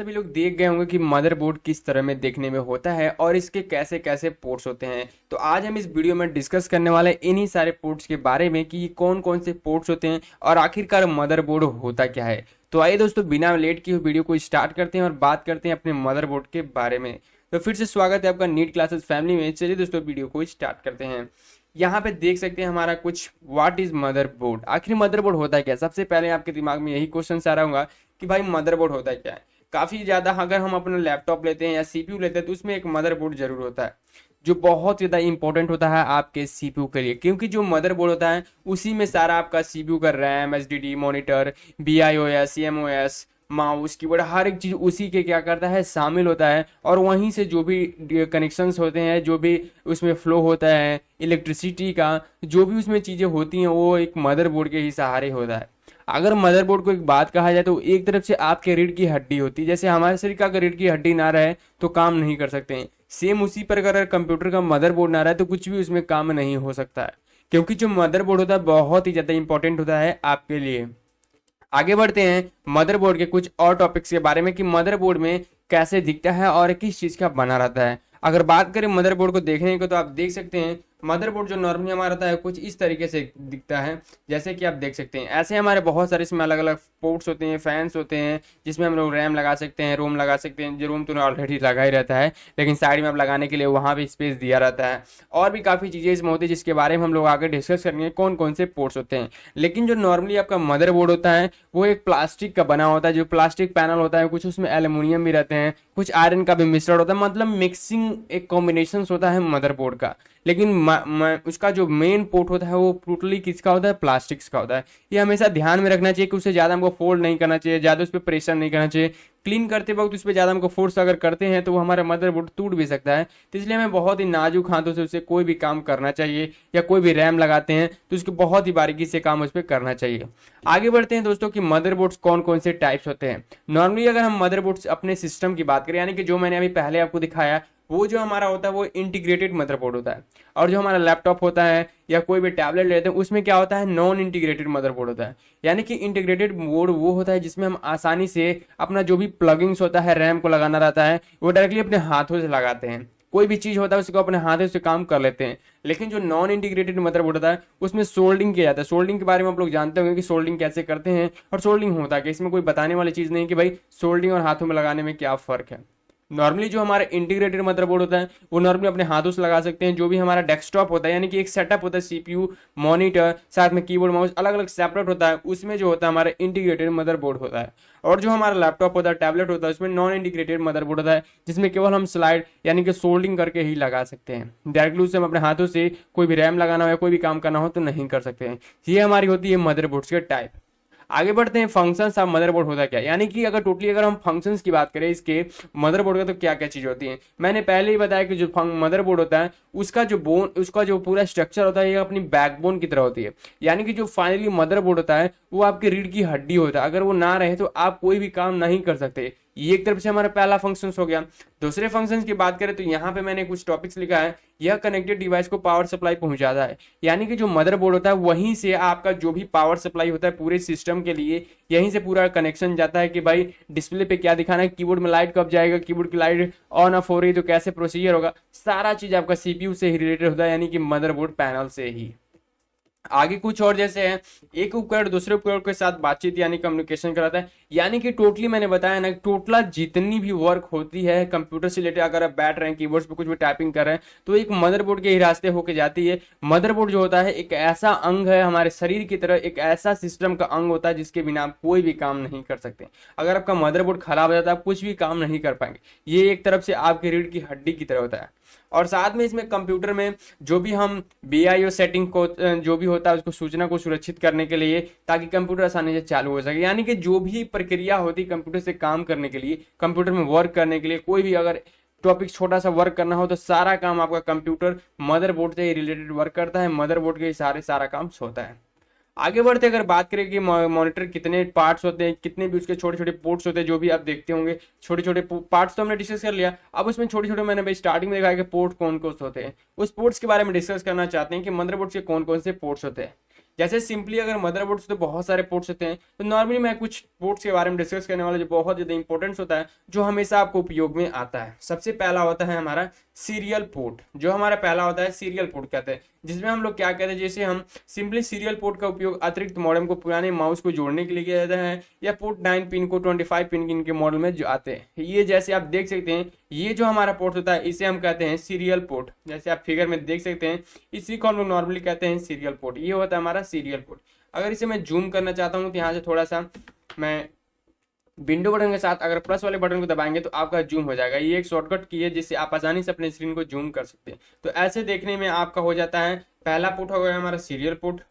सभी लोग देख गए होंगे कि मदरबोर्ड किस तरह में देखने में होता है और इसके कैसे कैसे पोर्ट्स होते हैं। तो आज हम इस वीडियो में डिस्कस करने वाले इन्हीं सारे पोर्ट्स के बारे में कि कौन कौन से पोर्ट्स होते हैं और आखिरकार मदरबोर्ड होता क्या है। तो आइए दोस्तों, बिना लेट किए हुए वीडियो को स्टार्ट करते हैं और बात करते हैं अपने मदरबोर्ड के बारे में। तो फिर से स्वागत है आपका नीट क्लासेस फैमिली में। चलिए दोस्तों, वीडियो को स्टार्ट करते हैं। यहाँ पे देख सकते हैं हमारा कुछ व्हाट इज मदरबोर्ड, आखिर मदरबोर्ड होता है क्या। सबसे पहले आपके दिमाग में यही क्वेश्चन आ रहा होगा कि भाई मदरबोर्ड होता है क्या है। काफी ज्यादा अगर हम अपना लैपटॉप लेते हैं या सीपीयू लेते हैं तो उसमें एक मदरबोर्ड जरूर होता है जो बहुत ज्यादा इंपॉर्टेंट होता है आपके सीपीयू के लिए, क्योंकि जो मदरबोर्ड होता है उसी में सारा आपका सीपीयू का RAM, HDD, monitor, BIOS, CMOS, mouse, keyboard, हर एक चीज उसी के क्या करता है, शामिल होता है। और वहीं से जो भी कनेक्शंस होते हैं, जो भी उसमें फ्लो होता है इलेक्ट्रिसिटी का, जो भी उसमें चीजें होती हैं वो एक मदरबोर्ड के ही सहारे होता है। अगर मदरबोर्ड को एक बात कहा जाए तो एक तरफ से आपके रीढ़ की हड्डी होती है। जैसे हमारे शरीर का अगर रीढ़ की हड्डी ना रहे तो काम नहीं कर सकते हैं, सेम उसी पर अगर कंप्यूटर का मदरबोर्ड ना रहे तो कुछ भी उसमें काम नहीं हो सकता है, क्योंकि जो मदरबोर्ड होता है बहुत ही ज्यादा इंपॉर्टेंट होता है आपके लिए। आगे बढ़ते हैं मदरबोर्ड के कुछ और टॉपिक्स के बारे में कि मदरबोर्ड में कैसे दिखता है और किस चीज का बना रहता है। अगर बात करें मदरबोर्ड को देखने को तो आप देख सकते हैं मदरबोर्ड जो नॉर्मली हमारा रहता है कुछ इस तरीके से दिखता है। जैसे कि आप देख सकते हैं ऐसे हमारे बहुत सारे इसमें अलग अलग पोर्ट्स होते हैं, फैंस होते हैं, जिसमें हम लोग रैम लगा सकते हैं, रोम लगा सकते हैं। जो रोम तो ऑलरेडी लगा ही रहता है, लेकिन साइड में आप लगाने के लिए वहाँ भी स्पेस दिया रहता है। और भी काफ़ी चीज़ें इसमें होती है जिसके बारे में हम लोग आगे डिस्कस करेंगे कौन कौन से पोर्ट्स होते हैं। लेकिन जो नॉर्मली आपका मदरबोर्ड होता है वो एक प्लास्टिक का बना होता है। जो प्लास्टिक पैनल होता है कुछ उसमें एल्यूमिनियम भी रहते हैं, कुछ आयरन का भी मिश्रण होता है, मतलब मिक्सिंग एक कॉम्बिनेशन होता है मदरबोर्ड का। लेकिन उसका जो मेन पोर्ट होता है वो टोटली किसका होता है, प्लास्टिक्स का होता है। ये हमेशा ध्यान में रखना चाहिए कि उससे ज़्यादा हमको फोल्ड नहीं करना चाहिए, ज़्यादा उस पर प्रेशर नहीं करना चाहिए। क्लीन करते वक्त उस पर ज़्यादा हमको फोर्स अगर करते हैं तो वो हमारा मदरबोर्ड टूट भी सकता है। तो इसलिए हमें बहुत ही नाजुक हाथों से उसे कोई भी काम करना चाहिए, या कोई भी रैम लगाते हैं तो उसको बहुत ही बारीकी से काम उस पर करना चाहिए। आगे बढ़ते हैं दोस्तों कि मदरबोर्ड्स कौन कौन से टाइप्स होते हैं। नॉर्मली अगर हम मदरबोर्ड्स अपने सिस्टम की बात करें, यानी कि जो मैंने अभी पहले आपको दिखाया, वो जो हमारा होता है वो इंटीग्रेटेड मदरबोर्ड होता है। और जो हमारा लैपटॉप होता है या कोई भी टैबलेट लेते हैं उसमें क्या होता है, नॉन इंटीग्रेटेड मदरबोर्ड होता है। यानी कि इंटीग्रेटेड बोर्ड वो होता है जिसमें हम आसानी से अपना जो भी प्लगिंग्स होता है, रैम को लगाना रहता है, वो डायरेक्टली अपने हाथों से लगाते हैं। कोई भी चीज होता है उसको अपने हाथों से काम कर लेते हैं। लेकिन जो नॉन इंटीग्रेटेड मदरबोर्ड होता है उसमें सोल्डिंग किया जाता है। सोल्डिंग के बारे में आप लोग जानते होंगे कि सोल्डिंग कैसे करते हैं और सोल्डिंग होता है कि इसमें कोई बताने वाली चीज नहीं कि भाई सोल्डिंग और हाथों में लगाने में क्या फर्क है। नॉर्मली जो हमारा इंटीग्रेटेड मदरबोर्ड होता है वो नॉर्मली अपने हाथों से लगा सकते हैं। जो भी हमारा डेस्कटॉप होता है, यानी कि एक सेटअप होता है, सीपीयू, मॉनिटर, साथ में कीबोर्ड, माउस अलग अलग सेपरेट होता है, उसमें जो होता है हमारा इंटीग्रेटेड मदरबोर्ड होता है। और जो हमारा लैपटॉप होता है, टैबलेट होता है, उसमें नॉन इंटीग्रेटेड मदरबोर्ड होता है जिसमें केवल हम स्लाइड यानी कि सोल्डिंग करके ही लगा सकते हैं। डायरेक्टली उससे हम अपने हाथों से कोई भी रैम लगाना हो या कोई भी काम करना हो तो नहीं कर सकते हैं। ये हमारी होती है मदरबोर्ड्स के टाइप। आगे बढ़ते हैं फंक्शंस ऑफ मदरबोर्ड होता क्या, यानी कि अगर टोटली अगर हम फंक्शंस की बात करें इसके मदरबोर्ड का तो क्या क्या चीज होती है। मैंने पहले ही बताया कि जो मदरबोर्ड होता है उसका जो पूरा स्ट्रक्चर होता है ये अपनी बैकबोन की तरह होती है। यानी कि जो फाइनली मदरबोर्ड होता है वो आपकी रीढ़ की हड्डी होता है। अगर वो ना रहे तो आप कोई भी काम नहीं कर सकते। ये एक तरफ से हमारा पहला फंक्शन हो गया। दूसरे फंक्शंस की बात करें तो यहाँ पे मैंने कुछ टॉपिक्स लिखा है। यह कनेक्टेड डिवाइस को पावर सप्लाई पहुंचाता है, यानी कि जो मदरबोर्ड होता है वहीं से आपका जो भी पावर सप्लाई होता है पूरे सिस्टम के लिए, यहीं से पूरा कनेक्शन जाता है कि भाई डिस्प्ले पे क्या दिखाना है, कीबोर्ड में लाइट कब जाएगा, कीबोर्ड की लाइट ऑन ऑफ हो रही तो कैसे प्रोसीजर होगा, सारा चीज आपका सीपीयू से ही रिलेटेड होता है, यानी कि मदरबोर्ड पैनल से ही। आगे कुछ और जैसे है एक उपकरण दूसरे उपकरण के साथ बातचीत यानी कम्युनिकेशन कराता है। यानी कि टोटली मैंने बताया ना, टोटल जितनी भी वर्क होती है कंप्यूटर से रिलेटेड, अगर आप बैठ रहे हैं कीबोर्ड पे कुछ भी टाइपिंग कर रहे हैं तो एक मदरबोर्ड के ही रास्ते होके जाती है। मदरबोर्ड जो होता है एक ऐसा अंग है हमारे शरीर की तरह, एक ऐसा सिस्टम का अंग होता है जिसके बिना आप कोई भी काम नहीं कर सकते। अगर आपका मदरबोर्ड खराब हो जाता है आप कुछ भी काम नहीं कर पाएंगे। ये एक तरफ से आपके रीढ़ की हड्डी की तरह होता है। और साथ में इसमें कंप्यूटर में जो भी हम बीआईओ सेटिंग को जो भी होता है उसको सूचना को सुरक्षित करने के लिए, ताकि कंप्यूटर आसानी से चालू हो सके। यानी कि जो भी प्रक्रिया होती है कंप्यूटर से काम करने के लिए, कंप्यूटर में वर्क करने के लिए, कोई भी अगर टॉपिक छोटा सा वर्क करना हो तो सारा काम आपका कंप्यूटर मदरबोर्ड से ही रिलेटेड वर्क करता है। मदरबोर्ड के इशारे सारा काम होता है। आगे बढ़ते अगर बात करें कि मॉनिटर कितने पार्ट्स होते हैं, कितने भी उसके छोटे छोटे पोर्ट्स होते हैं, जो भी आप देखते होंगे छोटे छोटे पार्ट्स तो हमने डिस्कस कर लिया। अब उसमें छोटे छोटे मैंने भाई स्टार्टिंग में देखा कि पोर्ट कौन कौन से होते हैं, उस पोर्ट्स के बारे में डिस्कस करना चाहते हैं कि मदरबोर्ड के कौन कौन से पोर्ट्स होते हैं। जैसे सिंपली अगर मदरबोर्ड से तो बहुत सारे पोर्ट्स होते हैं, तो नॉर्मली मैं कुछ पोर्ट्स के बारे में डिस्कस करने वाला जो बहुत ज़्यादा इंपॉर्टेंस होता है, जो हमेशा आपको उपयोग में आता है। सबसे पहला होता है हमारा सीरियल पोर्ट। जो हमारा पहला होता है सीरियल पोर्ट कहते हैं, जिसमें हम लोग क्या कहते हैं, जैसे हम सिंपली सीरियल पोर्ट का उपयोग अतिरिक्त मॉडेम को पुराने माउस को जोड़ने के लिए किया जाता है, या पोर्ट 9 पिन को 25 पिन इनके मॉडल में जो आते हैं। ये जैसे आप देख सकते हैं, ये जो हमारा पोर्ट होता है इसे हम कहते हैं सीरियल पोर्ट। जैसे आप फिगर में देख सकते हैं, इसी को हम लोग नॉर्मली कहते हैं सीरियल पोर्ट। ये होता है हमारा सीरियल पोर्ट। अगर इसे मैं जूम करना चाहता हूँ तो यहाँ से थोड़ा सा मैं विंडो बटन के साथ अगर प्लस वाले बटन को दबाएंगे तो आपका जूम हो जाएगा। ये एक शॉर्टकट की है जिससे आप आसानी से अपने स्क्रीन को जूम कर सकते हैं। तो ऐसे देखने में आपका हो जाता है। पहला पोर्ट हो गया हमारा सीरियल पोर्ट।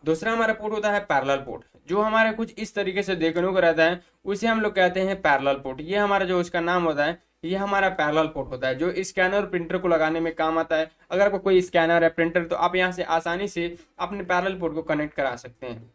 दूसरा हमारा पोर्ट होता है पैरेलल पोर्ट, जो हमारे कुछ इस तरीके से देखने को रहता है, उसे हम लोग कहते हैं पैरेलल पोर्ट। ये हमारा जो इसका नाम होता है, ये हमारा पैरेलल पोर्ट होता है, जो स्कैनर और प्रिंटर को लगाने में काम आता है। अगर आपको कोई स्कैनर है, प्रिंटर, तो आप यहाँ से आसानी से अपने पैरेलल पोर्ट को कनेक्ट करा सकते हैं।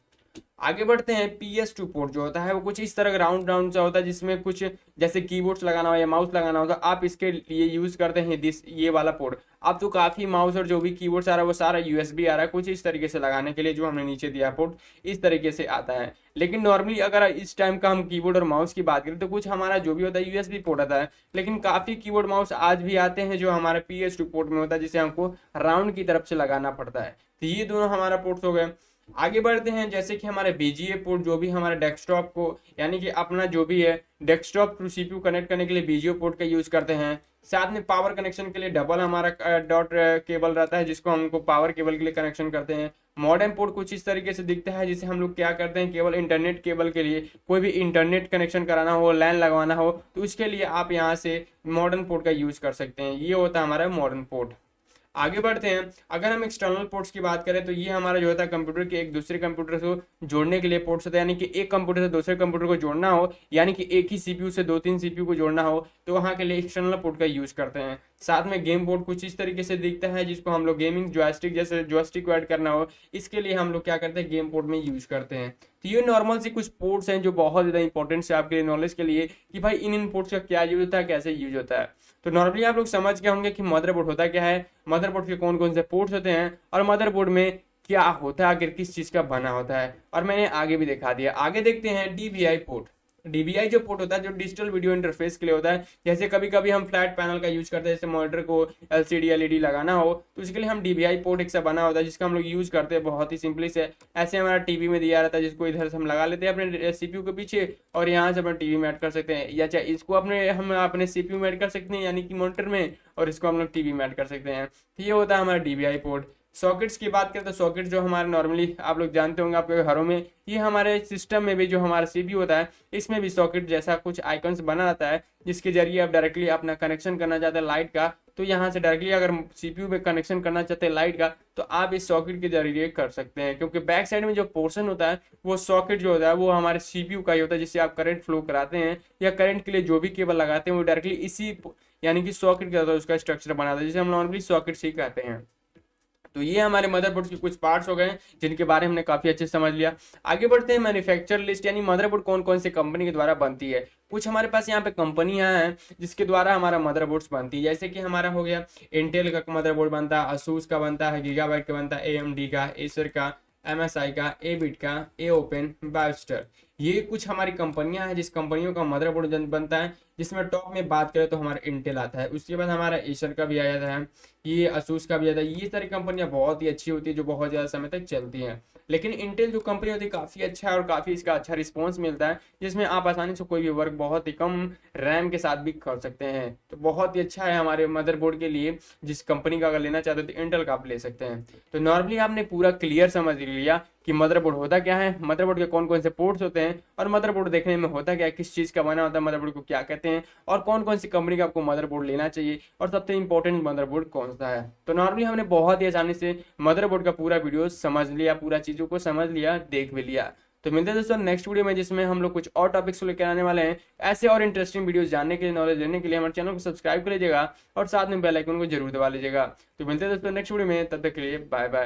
आगे बढ़ते हैं। PS2 पोर्ट जो होता है वो कुछ इस तरह राउंड राउंड सा होता है, जिसमें कुछ जैसे कीबोर्ड्स लगाना हो या माउस लगाना हो तो आप इसके लिए यूज करते हैं ये वाला पोर्ट। अब तो काफी माउस और जो भी कीबोर्ड्स आ रहा है वो सारा USB आ रहा है कुछ इस तरीके से लगाने के लिए। जो हमने नीचे दिया पोर्ट इस तरीके से आता है। लेकिन नॉर्मली अगर इस टाइम का हम कीबोर्ड और माउस की बात करें तो कुछ हमारा जो भी होता है USB पोर्ट आता है। लेकिन काफी कीबोर्ड माउस आज भी आते हैं जो हमारे PS2 पोर्ट में होता है, जिसे हमको राउंड की तरफ से लगाना पड़ता है। तो ये दोनों हमारा पोर्ट्स हो गए। आगे बढ़ते हैं। जैसे कि हमारे BGA पोर्ट, जो भी हमारे डेस्कटॉप को यानी कि अपना जो भी है डेस्कटॉप टू CPU कनेक्ट करने के लिए BGA पोर्ट का यूज करते हैं। साथ में पावर कनेक्शन के लिए डबल हमारा डॉट केबल रहता है, जिसको हमको पावर केबल के लिए कनेक्शन करते हैं। मॉडेम पोर्ट कुछ इस तरीके से दिखता है, जिसे हम लोग क्या करते हैं, केवल इंटरनेट केबल के लिए कोई भी इंटरनेट कनेक्शन कराना हो, लैन लगवाना हो, तो उसके लिए आप यहाँ से मॉडर्न पोर्ट का यूज कर सकते हैं। ये होता है हमारा मॉडर्न पोर्ट। आगे बढ़ते हैं। अगर हम एक्सटर्नल पोर्ट्स की बात करें तो ये हमारा जो होता है कंप्यूटर के एक दूसरे कंप्यूटर को जोड़ने के लिए पोर्ट्स होता है। यानी कि एक कंप्यूटर से दूसरे कंप्यूटर को जोड़ना हो, यानी कि एक ही CPU से 2-3 CPU को जोड़ना हो, तो वहाँ के लिए एक्सटर्नल पोर्ट का यूज करते हैं। साथ में गेम पोर्ट कुछ इस तरीके से दिखता है, जिसको हम लोग गेमिंग जॉयस्टिक जैसे जॉयस्टिक को ऐड करना हो, इसके लिए हम लोग क्या करते हैं, गेम पोर्ट में यूज करते हैं। तो ये नॉर्मल से कुछ पोर्ट्स हैं जो बहुत ज़्यादा इंपॉर्टेंट है आपके नॉलेज के लिए कि भाई इन पोर्ट्स का क्या यूज होता है, कैसे यूज होता है। तो नॉर्मली आप लोग समझ गए होंगे कि मदरबोर्ड होता क्या है, मदरबोर्ड के कौन कौन से पोर्ट्स होते हैं, और मदरबोर्ड में क्या होता है, आखिर किस चीज़ का बना होता है, और मैंने आगे भी दिखा दिया। आगे देखते हैं DVI पोर्ट। DVI जो पोर्ट होता है, जो डिजिटल वीडियो इंटरफेस के लिए होता है। जैसे कभी कभी हम फ्लैट पैनल का यूज करते हैं, जैसे मॉनिटर को LCD LED लगाना हो, तो उसके लिए हम DVI पोर्ट एक सा बना होता है, जिसका हम लोग यूज करते हैं बहुत ही सिंपली से। ऐसे हमारा टीवी में दिया रहता है, जिसको इधर से हम लगा लेते हैं अपने CPU के पीछे, और यहाँ से अपने टीवी में ऐड कर सकते हैं, या चाहे इसको हम अपने CPU में ऐड कर सकते हैं यानी कि मॉनिटर में, और इसको हम लोग टीवी में ऐड कर सकते हैं। तो ये होता है हमारा DVI पोर्ट। सॉकेट्स की बात करें तो सॉकेट जो हमारे नॉर्मली आप लोग जानते होंगे आपके घरों में, ये हमारे सिस्टम में भी जो हमारा CPU होता है, इसमें भी सॉकेट जैसा कुछ आइकन्स बना रहता है, जिसके जरिए आप डायरेक्टली अपना कनेक्शन करना चाहते हैं लाइट का, तो यहाँ से डायरेक्टली अगर CPU में कनेक्शन करना चाहते हैं लाइट का, तो आप इस सॉकेट के जरिए कर सकते हैं। क्योंकि बैक साइड में जो पोर्शन होता है, वो सॉकेट जो होता है वो हमारे CPU का ही होता है, जिससे आप करंट फ्लो कराते हैं या करंट के लिए जो भी केबल लगाते हैं वो डायरेक्टली इसी यानी कि सॉकेट के साथ उसका स्ट्रक्चर बनाता है, जिसे हम नॉर्मली सॉकेट ही कहते हैं। तो ये हमारे मदरबोर्ड के कुछ पार्ट्स हो गए जिनके बारे में हमने काफी अच्छे से समझ लिया। आगे बढ़ते हैं मैन्युफैक्चर लिस्ट, यानी मदरबोर्ड कौन कौन से कंपनी के द्वारा बनती है। कुछ हमारे पास यहाँ पे कंपनियां हैं जिसके द्वारा हमारा मदरबोर्ड्स बनती है। जैसे कि हमारा हो गया इंटेल का मदरबोर्ड बनता है, असूस का बनता है, गीगाबाइट का बनता है, AMD का, एसर का, MSI का, एबिट का, ओपन, बायोस्टर। ये कुछ हमारी कंपनियां हैं जिस कंपनियों का मदरबोर्ड बनता है, जिसमें टॉप में बात करें तो हमारा इंटेल आता है। उसके बाद हमारा एसर का भी आ जाता है, ये असूस का भी आता है। ये सारी कंपनियां बहुत ही अच्छी होती है जो बहुत ज़्यादा समय तक चलती हैं। लेकिन इंटेल जो कंपनी होती है काफ़ी अच्छा है और काफ़ी इसका अच्छा रिस्पॉन्स मिलता है, जिसमें आप आसानी से कोई भी वर्क बहुत ही कम रैम के साथ भी कर सकते हैं। तो बहुत ही अच्छा है हमारे मदरबोर्ड के लिए। जिस कंपनी का अगर लेना चाहते हो तो इंटेल का आप ले सकते हैं। तो नॉर्मली आपने पूरा क्लियर समझ लिया कि मदरबोर्ड होता क्या है, मदरबोर्ड के कौन कौन से पोर्ट्स होते हैं, और मदरबोर्ड देखने में होता क्या है, किस चीज़ का बना होता है, मदरबोर्ड को क्या कहते हैं, और कौन कौन सी कंपनी का आपको मदरबोर्ड लेना चाहिए, और सबसे इंपॉर्टेंट मदरबोर्ड कौन सा है। तो नॉर्मली हमने बहुत ही आसानी से मदरबोर्ड का पूरा वीडियो समझ लिया, पूरा चीज़ों को समझ लिया, देख भी लिया। तो मिलते हैं दोस्तों नेक्स्ट वीडियो में, जिसमें हम लोग कुछ और टॉपिक्स को लेकर आने वाले हैं। ऐसे और इंटरेस्टिंग वीडियोस जानने के लिए, नॉलेज लेने के लिए हमारे चैनल को सब्सक्राइब कर लीजिएगा और साथ में बेल आइकन को जरूर दबा लीजिएगा। तो मिलते हैं दोस्तों नेक्स्ट वीडियो में, तब तक के लिए बाय बाय।